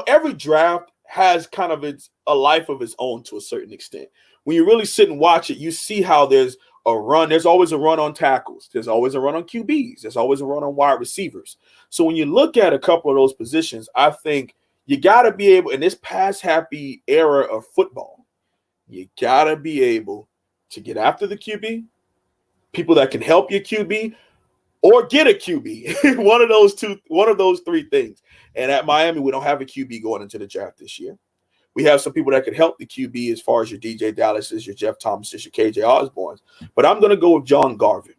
every draft has kind of a life of its own to a certain extent. When you really sit and watch it, you see how there's a run. There's always a run on tackles. There's always a run on QBs. There's always a run on wide receivers. So when you look at a couple of those positions, I think you got to be able, in this pass-happy era of football, you got to be able to get after the QB, people that can help your QB, or get a QB. one of those three things. And at Miami, we don't have a QB going into the draft this year. We have some people that could help the QB as far as your DJ Dallases, your Jeff Thomases, your KJ Osbornes. But I'm going to go with John Garvin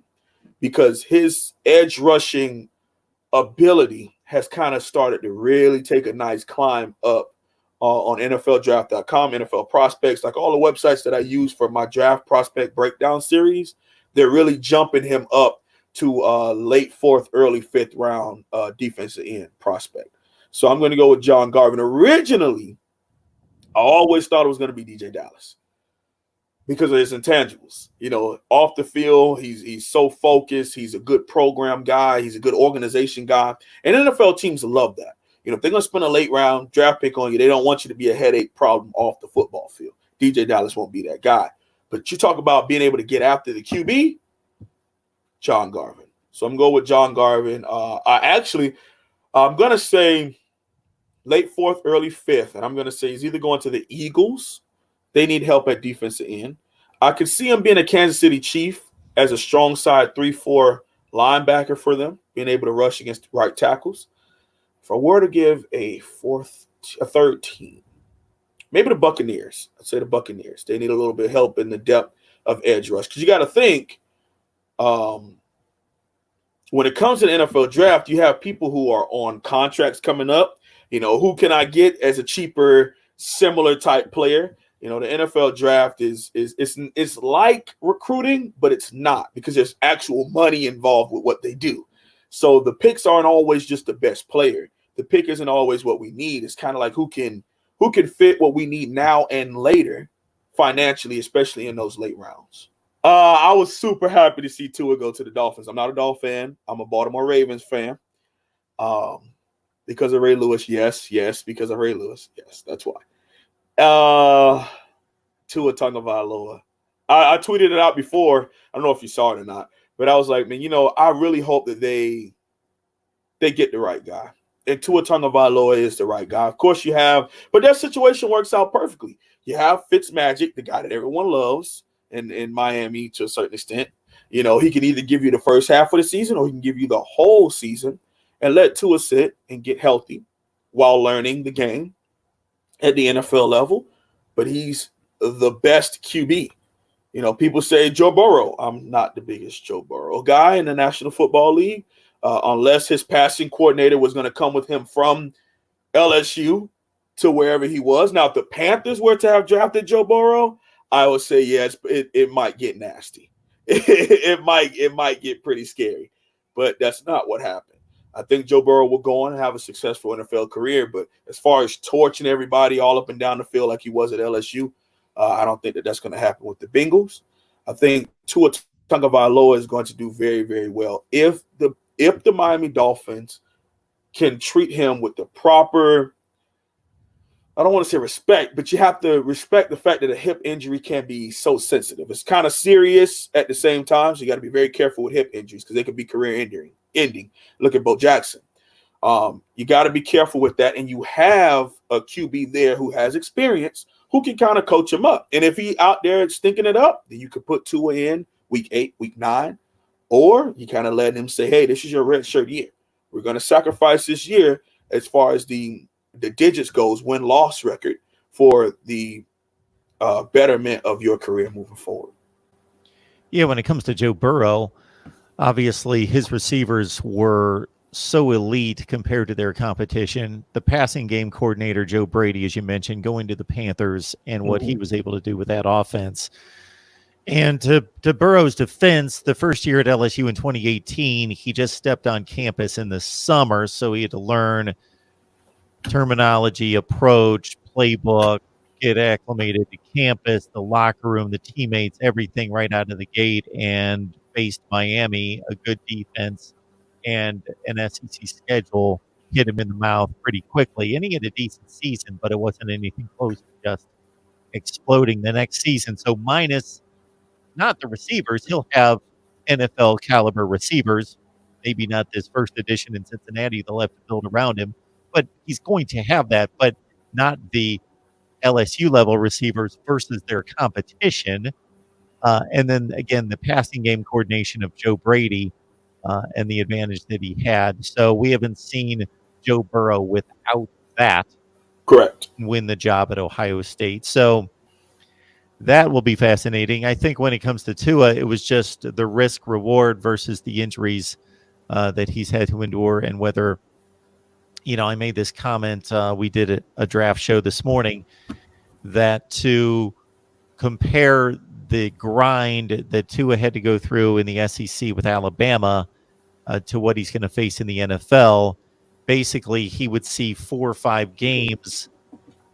because his edge rushing ability has kind of started to really take a nice climb up on NFLDraft.com, NFL Prospects, like all the websites that I use for my draft prospect breakdown series. They're really jumping him up to late fourth, early fifth round defensive end prospect. So I'm going to go with John Garvin. Originally, I always thought it was going to be DJ Dallas because of his intangibles. Off the field, he's so focused. He's a good program guy. He's a good organization guy. And NFL teams love that. If they're going to spend a late round draft pick on you, they don't want you to be a headache problem off the football field. DJ Dallas won't be that guy. But you talk about being able to get after the QB, John Garvin. So I'm going with John Garvin. I'm going to say late fourth, early fifth. And I'm going to say he's either going to the Eagles. They need help at defensive end. I could see him being a Kansas City Chief as a strong side 3-4 linebacker for them, being able to rush against right tackles. If I were to give a third team, maybe the Buccaneers. I'd say the Buccaneers. They need a little bit of help in the depth of edge rush. Because you got to think, when it comes to the NFL draft, you have people who are on contracts coming up. Who can I get as a cheaper, similar type player? The NFL draft is like recruiting, but it's not because there's actual money involved with what they do. So the picks aren't always just the best player. The pick isn't always what we need. It's kind of like who can fit what we need now and later financially, especially in those late rounds. I was super happy to see Tua go to the Dolphins. I'm not a Dolphin fan. I'm a Baltimore Ravens fan. Because of Ray Lewis, yes, because of Ray Lewis, yes, that's why. Tua Tagovailoa. I tweeted it out before. I don't know if you saw it or not, but I was like, man, I really hope that they get the right guy. And Tua Tagovailoa is the right guy. Of course you have, but that situation works out perfectly. You have Fitzmagic, the guy that everyone loves in Miami to a certain extent. He can either give you the first half of the season or he can give you the whole season and let Tua sit and get healthy while learning the game at the NFL level. But he's the best QB. People say Joe Burrow. I'm not the biggest Joe Burrow guy in the National Football League, unless his passing coordinator was going to come with him from LSU to wherever he was. Now, if the Panthers were to have drafted Joe Burrow, I would say yes, it might get nasty. it might get pretty scary, but that's not what happened. I think Joe Burrow will go on and have a successful NFL career, but as far as torching everybody all up and down the field like he was at LSU, I don't think that's going to happen with the Bengals. I think Tua Tagovailoa is going to do very, very well if the Miami Dolphins can treat him with the proper, I don't want to say respect, but you have to respect the fact that a hip injury can be so sensitive. It's kind of serious at the same time, so you got to be very careful with hip injuries because they can be career ending. Look at Bo Jackson. You got to be careful with that, and you have a QB there who has experience who can kind of coach him up. And if he out there stinking it up, then you could put Tua in week 8, week 9, or you kind of let him say, hey, this is your red shirt year. We're going to sacrifice this year as far as the digits goes, win-loss record for the betterment of your career moving forward. Yeah, when it comes to Joe Burrow, obviously his receivers were so elite compared to their competition. The passing game coordinator, Joe Brady, as you mentioned, going to the Panthers and what he was able to do with that offense. And to Burrow's defense, the first year at LSU in 2018, he just stepped on campus in the summer, so he had to learn terminology, approach, playbook, get acclimated to campus, the locker room, the teammates, everything right out of the gate, and faced Miami, a good defense, and an SEC schedule hit him in the mouth pretty quickly. And he had a decent season, but it wasn't anything close to just exploding the next season. So minus not the receivers, he'll have NFL caliber receivers. Maybe not this first edition in Cincinnati. They'll have to build around him, but he's going to have that, but not the LSU level receivers versus their competition. And then again, the passing game coordination of Joe Brady and the advantage that he had. So we haven't seen Joe Burrow without that Correct. win the job at Ohio State. So that will be fascinating. I think when it comes to Tua, it was just the risk reward versus the injuries that he's had to endure, and whether, I made this comment. We did a draft show this morning that to compare the grind that Tua had to go through in the SEC with Alabama to what he's going to face in the NFL, basically he would see 4 or 5 games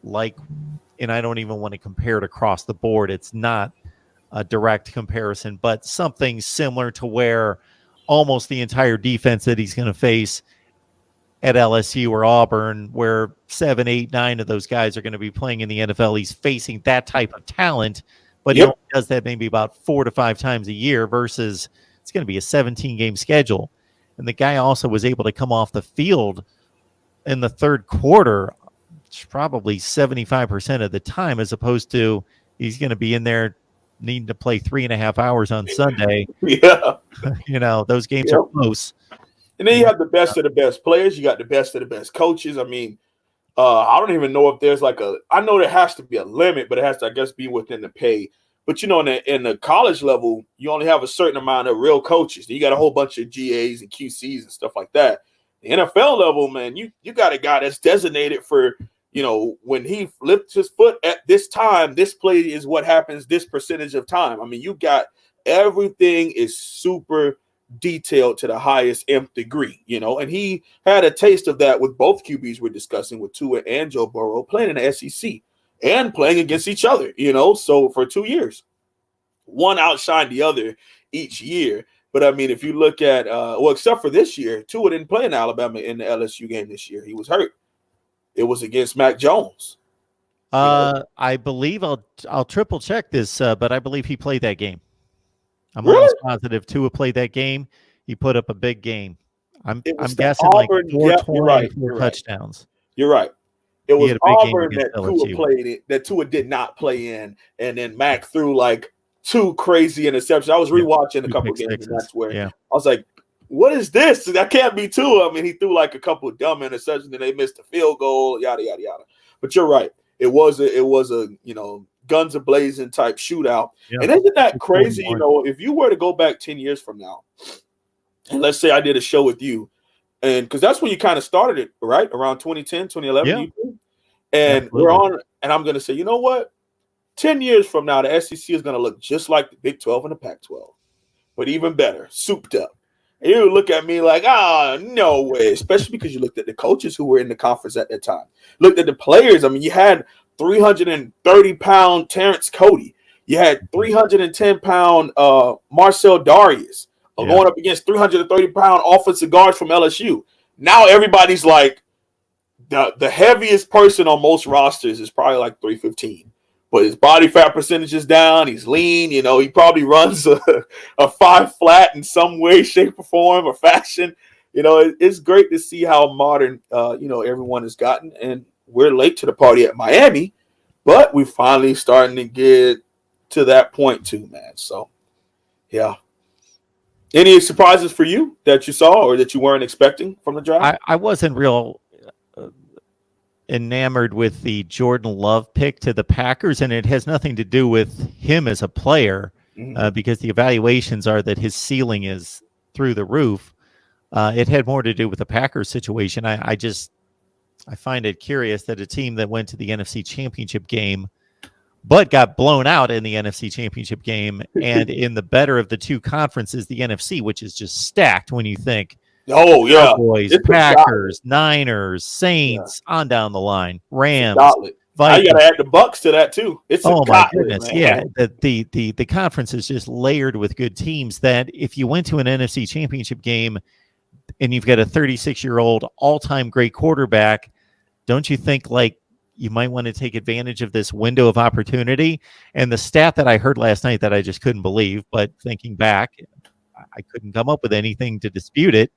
like, and I don't even want to compare it across the board. It's not a direct comparison, but something similar to where almost the entire defense that he's going to face at LSU or Auburn, where 7, 8, 9 of those guys are going to be playing in the NFL. He's facing that type of talent, but he only does that maybe about 4 to 5 times a year versus it's going to be a 17-game schedule. And the guy also was able to come off the field in the third quarter probably 75% of the time, as opposed to he's going to be in there needing to play 3.5 hours on Sunday. Those games are close. And then you have the best of the best players. You got the best of the best coaches. I mean, I don't even know if there's I know there has to be a limit, but it has to, I guess, be within the pay. But, in the college level, you only have a certain amount of real coaches. You got a whole bunch of GAs and QCs and stuff like that. The NFL level, man, you got a guy that's designated for, when he lifts his foot at this time, this play is what happens this percentage of time. I mean, you got everything is super detailed to the highest nth degree, and he had a taste of that with both QBs we're discussing, with Tua and Joe Burrow, playing in the SEC and playing against each other, so for 2 years, one outshined the other each year. But I mean, if you look at, except for this year, Tua didn't play in Alabama in the LSU game this year. He was hurt. It was against Mac Jones. I believe I'll triple check this, but I believe he played that game. I'm really? almost positive Tua played that game. He put up a big game. I'm guessing Auburn, like 4 touchdowns. You're right. It was Auburn that LSU. Tua played it, that Tua did not play in, and then Mac threw like 2 crazy interceptions. I was rewatching a couple of games, and that's where I was like, what is this? That can't be Tua. I mean, he threw like a couple of dumb interceptions, and they missed a field goal, yada, yada, yada. But you're right. It was a guns a-blazing type shootout. Yeah. And isn't that crazy? If you were to go back 10 years from now, and let's say I did a show with you, and because that's when you kind of started it, right? Around 2010, 2011. Yeah. And we're on, and I'm going to say, you know what? 10 years from now, the SEC is going to look just like the Big 12 and the Pac-12, but even better, souped up. And you would look at me like, no way, especially because you looked at the coaches who were in the conference at that time. Looked at the players. I mean, you had 330-pound Terrence Cody. You had 310-pound Marcel Darius going up against 330-pound offensive guards from LSU. Now everybody's like, the heaviest person on most rosters is probably like 315. But his body fat percentage is down. He's lean. He probably runs a 5 flat in some way, shape, or form or fashion. It's great to see how modern, everyone has gotten. And we're late to the party at Miami, but we're finally starting to get to that point too, man. So, yeah. Any surprises for you that you saw or that you weren't expecting from the draft? I wasn't real enamored with the Jordan Love pick to the Packers, and it has nothing to do with him as a player, because the evaluations are that his ceiling is through the roof. It had more to do with the Packers situation. I find it curious that a team that went to the NFC Championship game but got blown out in the NFC Championship game and in the better of the 2 conferences, the NFC, which is just stacked when you think Cowboys, Packers, Niners, Saints, on down the line, Rams, Vikings. I got to add the Bucks to that too. It's my goodness, man. Yeah. The conference is just layered with good teams that if you went to an NFC Championship game, and you've got a 36-year-old all-time great quarterback, don't you think like you might want to take advantage of this window of opportunity? And the stat that I heard last night that I just couldn't believe, but thinking back, I couldn't come up with anything to dispute it,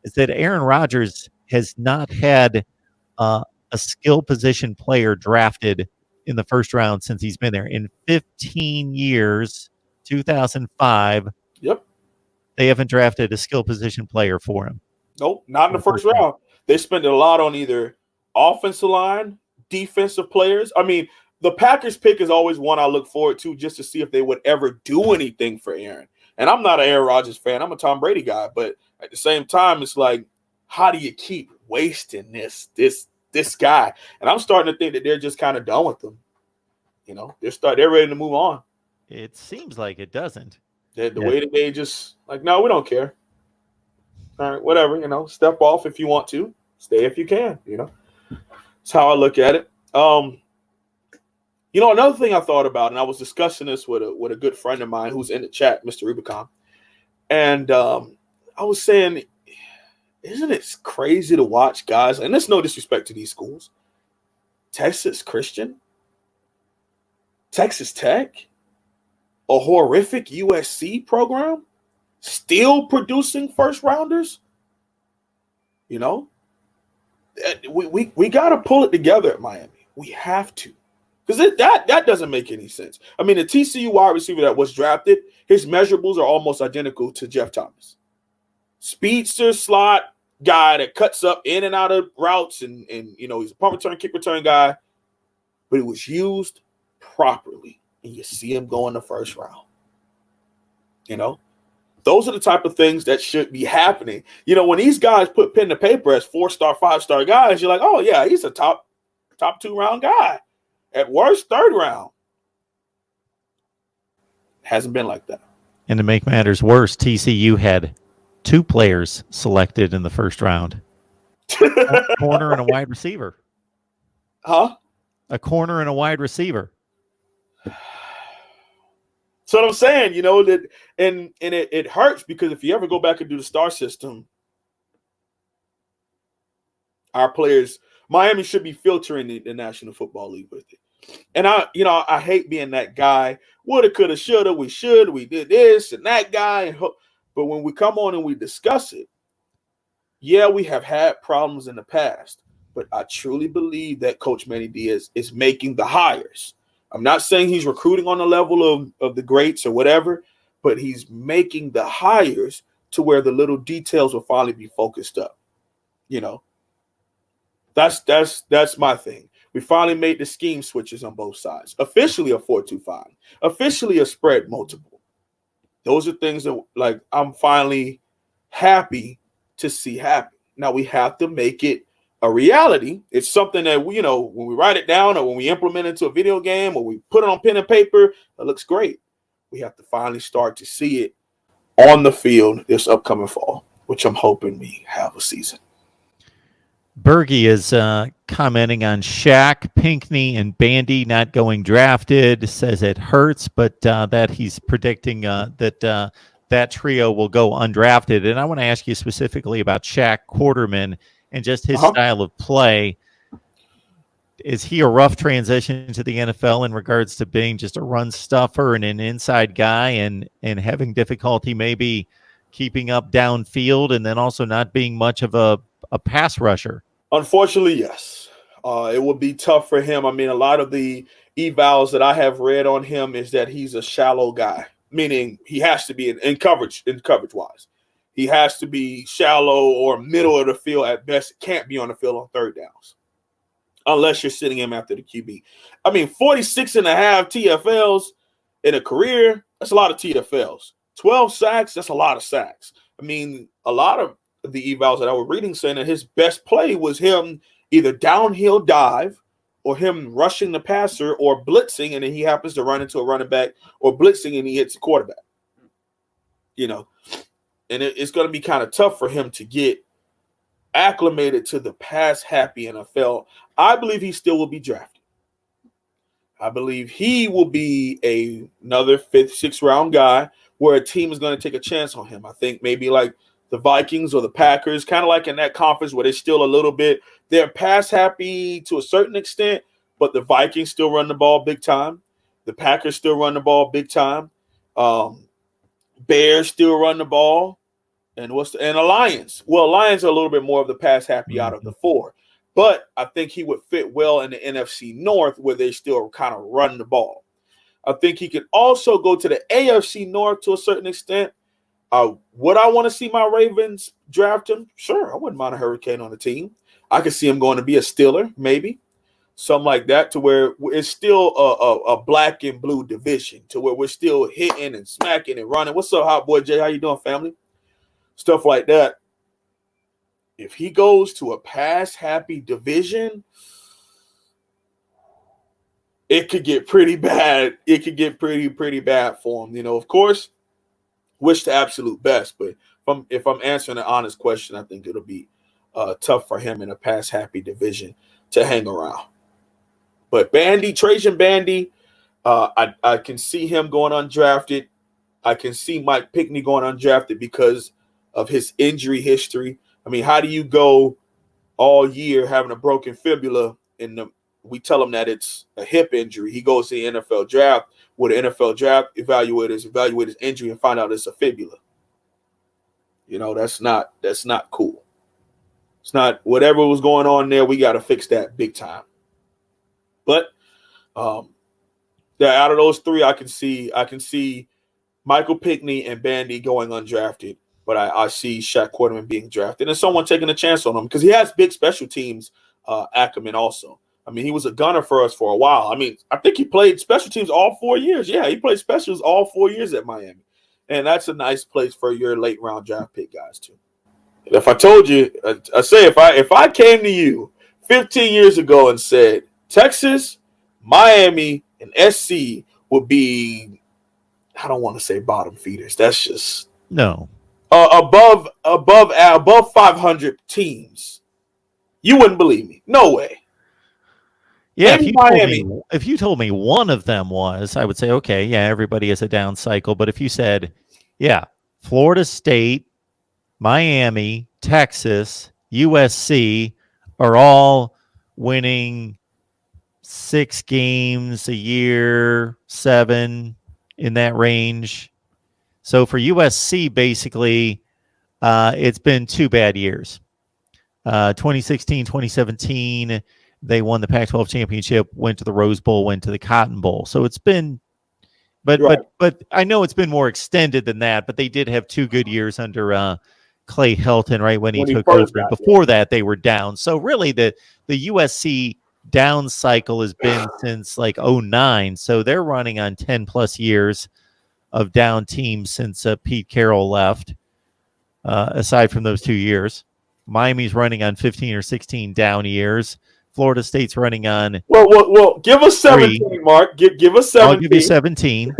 is that Aaron Rodgers has not had a skill position player drafted in the first round since he's been there. In 15 years, 2005, Yep. they haven't drafted a skill position player for him. Nope, not in the first round. They spent a lot on either offensive line, defensive players. I mean, the Packers pick is always one I look forward to just to see if they would ever do anything for Aaron. And I'm not an Aaron Rodgers fan. I'm a Tom Brady guy. But at the same time, it's like, how do you keep wasting this guy? And I'm starting to think that they're just kind of done with him. You know, they're ready to move on. It seems like it doesn't. The way that they just like, no, we don't care. All right, whatever, you know, step off if you want to, stay if you can, you know. That's how I look at it. You know, another thing I thought about, and I was discussing this with a good friend of mine who's in the chat, Mr. Rubicon, and I was saying, isn't it crazy to watch guys, and there's no disrespect to these schools, Texas Christian, Texas Tech, a horrific USC program, still producing first rounders? You know, we got to pull it together at Miami. We have to, because that doesn't make any sense. I mean, the TCU wide receiver that was drafted, his measurables are almost identical to Jeff Thomas. Speedster slot guy that cuts up in and out of routes, and you know, he's a punt return, kick return guy, but it was used properly, and you see him go in the first round. You know, those are the type of things that should be happening. You know, when these guys put pen to paper as 4-star, 5-star guys, you're like, oh yeah, he's a top 2-round guy. At worst, 3rd round. Hasn't been like that. And to make matters worse, TCU had 2 players selected in the first round. A corner and a wide receiver. Huh? A corner and a wide receiver. So what I'm saying, you know, that and it hurts because if you ever go back and do the star system, our players, Miami should be filtering the National Football League with it. And I hate being that guy. Woulda, coulda, shoulda, we did this and that guy. But when we come on and we discuss it, yeah, we have had problems in the past. But I truly believe that Coach Manny Diaz is making the hires. I'm not saying he's recruiting on the level of the greats or whatever, but he's making the hires to where the little details will finally be focused up. You know, that's my thing. We finally made the scheme switches on both sides. Officially a 4-2-5, officially a spread multiple. Those are things that, like, I'm finally happy to see happen. Now we have to make it a reality. It's something that we, you know, when we write it down or when we implement it into a video game or we put it on pen and paper, it looks great. We have to finally start to see it on the field this upcoming fall, which I'm hoping we have a season. Berge is commenting on Shaq, Pinckney, and Bandy not going drafted. Says it hurts, but that he's predicting that trio will go undrafted. And I want to ask you specifically about Shaq Quarterman and just his style of play. Is he a rough transition to the NFL in regards to being just a run stuffer and an inside guy and having difficulty maybe keeping up downfield and then also not being much of a pass rusher? Unfortunately, yes. It would be tough for him. I mean, a lot of the evals that I have read on him is that he's a shallow guy, meaning he has to be in coverage wise. He has to be shallow or middle of the field at best. Can't be on the field on 3rd downs unless you're sitting him after the QB. I mean, 46 and a half TFLs in a career, that's a lot of TFLs. 12 sacks, that's a lot of sacks. I mean, a lot of the evals that I was reading saying that his best play was him either downhill dive or him rushing the passer or blitzing, and then he happens to run into a running back, or blitzing and he hits the quarterback. You know, and it's going to be kind of tough for him to get acclimated to the pass-happy NFL. I believe he still will be drafted. I believe he will be another 5th, 6th round guy where a team is going to take a chance on him. I think maybe like the Vikings or the Packers, kind of like in that conference where they're still a little bit, they're pass happy to a certain extent, but the Vikings still run the ball big time. The Packers still run the ball big time. Bears still run the ball. And and the Lions? Well, Lions are a little bit more of the pass happy out of the four. But I think he would fit well in the NFC North where they still kind of run the ball. I think he could also go to the AFC North to a certain extent. Would I want to see my Ravens draft him? Sure, I wouldn't mind a Hurricane on the team. I could see him going to be a Steeler, maybe. Something like that, to where it's still a black and blue division, to where we're still hitting and smacking and running. What's up, Hot Boy Jay? How you doing, family? Stuff like that. If he goes to a pass-happy division, it could get pretty bad. It could get pretty bad for him. Of course, wish the absolute best. But if I'm answering an honest question, I think it'll be tough for him in a pass-happy division to hang around. But Trajan Bandy, I can see him going undrafted. I can see Mike Pickney going undrafted because of his injury history. I mean, how do you go all year having a broken fibula we tell him that it's a hip injury? He goes to the NFL draft where the NFL draft evaluators evaluate his injury and find out it's a fibula. That's not cool. It's not, whatever was going on there, we got to fix that big time. But out of those three, I can see Michael Pickney and Bandy going undrafted, but I see Shaq Quarterman being drafted and someone taking a chance on him because he has big special teams acumen also. I mean, he was a gunner for us for a while. I mean, I think he played special teams all 4 years. Yeah, he played specials all 4 years at Miami. And that's a nice place for your late round draft pick guys too. If I told you, I say if I came to you 15 years ago and said Texas, Miami, and SC would be, I don't want to say bottom feeders. That's just no above 500 teams. You wouldn't believe me. No way. Yeah, if you told me one of them was, I would say, okay, yeah, everybody has a down cycle. But if you said, yeah, Florida State, Miami, Texas, USC are all winning 6 games a year, 7 in that range. So for USC, basically, it's been 2 bad years. 2016, 2017. They won the Pac-12 championship, went to the Rose Bowl, went to the Cotton Bowl. So it's been, but I know it's been more extended than that. But they did have 2 good years under Clay Helton, right when he took over. Before that, they were down. So really, the USC down cycle has been since like 2009. So they're running on 10 plus years of down teams since Pete Carroll left. Aside from those 2 years, Miami's running on 15 or 16 down years. Florida State's running on. Well. Give us 17, 3. Mark. Give us 17. I'll give you 17.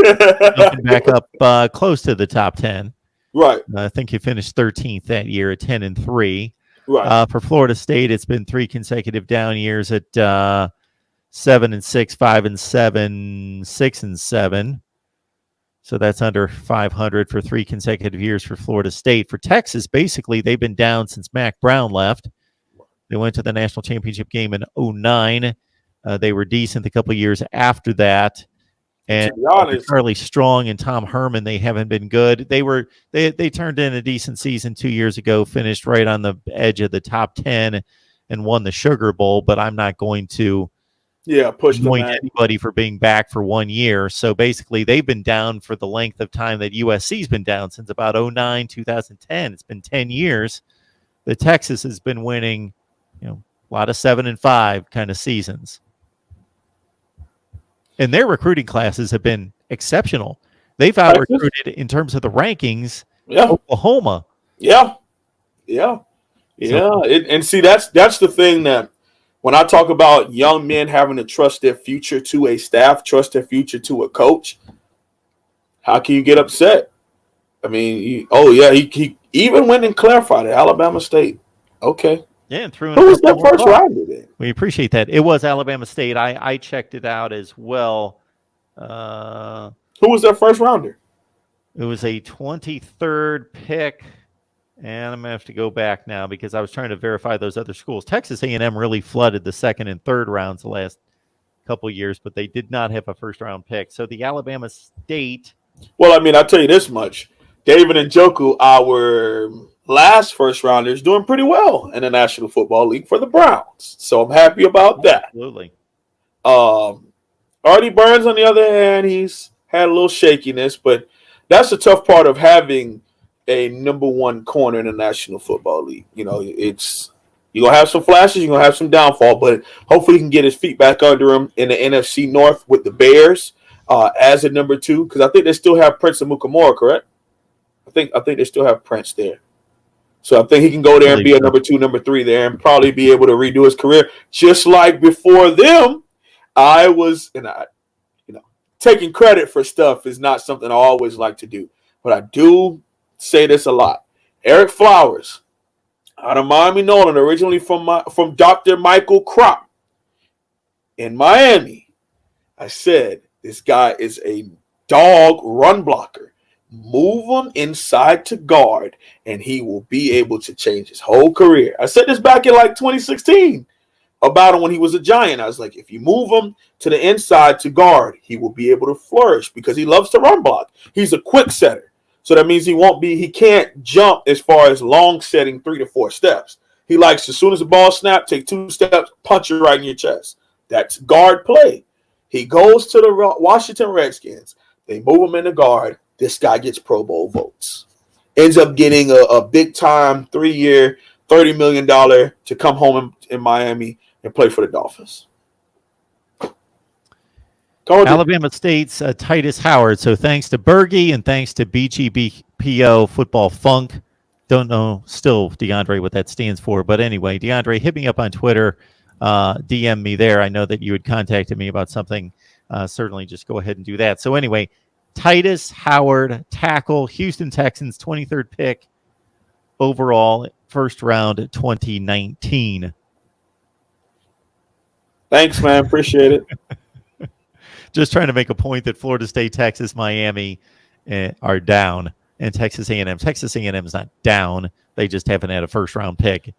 Jumping back up close to the top 10. Right. I think you finished 13th that year at 10-3. Right. For Florida State, it's been 3 consecutive down years at 7-6, 5-7, 6-7. So that's under 500 for 3 consecutive years for Florida State. For Texas, basically, they've been down since Mac Brown left. They went to the national championship game in 2009. They were decent a couple of years after that. And Charlie Strong and Tom Herman, they haven't been good. They turned in a decent season 2 years ago, finished right on the edge of the top 10 and won the Sugar Bowl, but I'm not going to push anybody for being back for 1 year. So basically, they've been down for the length of time that USC's been down since about 2009, 2010. It's been 10 years. The Texas has been winning, a lot of 7-5 kind of seasons. And their recruiting classes have been exceptional. They've out-recruited in terms of the rankings Oklahoma. Yeah. And see, that's the thing that when I talk about young men having to trust their future to a staff, trust their future to a coach, how can you get upset? I mean, he even went and clarified at Alabama State. Okay. Yeah, and threw in who was that first rounder then? We appreciate that. It was Alabama State. I checked it out as well. Who was their first rounder? It was a 23rd pick. And I'm going to have to go back now because I was trying to verify those other schools. Texas A&M really flooded the second and third rounds the last couple of years, but they did not have a first-round pick. So the Alabama State. Well, I mean, I'll tell you this much. David Njoku, our last first rounder, is doing pretty well in the National Football League for the Browns. So I'm happy about that. Absolutely. Artie Burns, on the other hand, he's had a little shakiness, but that's the tough part of having a number one corner in the National Football League. You know, it's you're going to have some flashes, you're going to have some downfall, but hopefully he can get his feet back under him in the NFC North with the Bears as a number two, because I think they still have Prince Amukamara, correct? I think they still have Prince there. So I think he can go there and be a number two, number three there and probably be able to redo his career. Just like before them, taking credit for stuff is not something I always like to do. But I do say this a lot. Eric Flowers, out of Miami Nolan, originally from Dr. Michael Crop in Miami. I said, this guy is a dog run blocker. Move him inside to guard, and he will be able to change his whole career. I said this back in like 2016 about him when he was a Giant. I was like, if you move him to the inside to guard, he will be able to flourish because he loves to run block. He's a quick setter. So that means he can't jump as far as long setting 3 to 4 steps. He likes, as soon as the ball snaps, take 2 steps, punch you right in your chest. That's guard play. He goes to the Washington Redskins. They move him into guard. This guy gets Pro Bowl votes. Ends up getting a big-time 3-year, $30 million to come home in Miami and play for the Dolphins. Alabama State's Titus Howard. So thanks to Bergie and thanks to BGBPO Football Funk. Don't know still, DeAndre, what that stands for. But anyway, DeAndre, hit me up on Twitter. DM me there. I know that you had contacted me about something. Certainly just go ahead and do that. So anyway, Titus Howard, tackle, Houston Texans, 23rd pick overall, first round 2019. Thanks, man. Appreciate it. Just trying to make a point that Florida State, Texas, Miami are down, and Texas A&M. Texas A&M is not down. They just haven't had a first round pick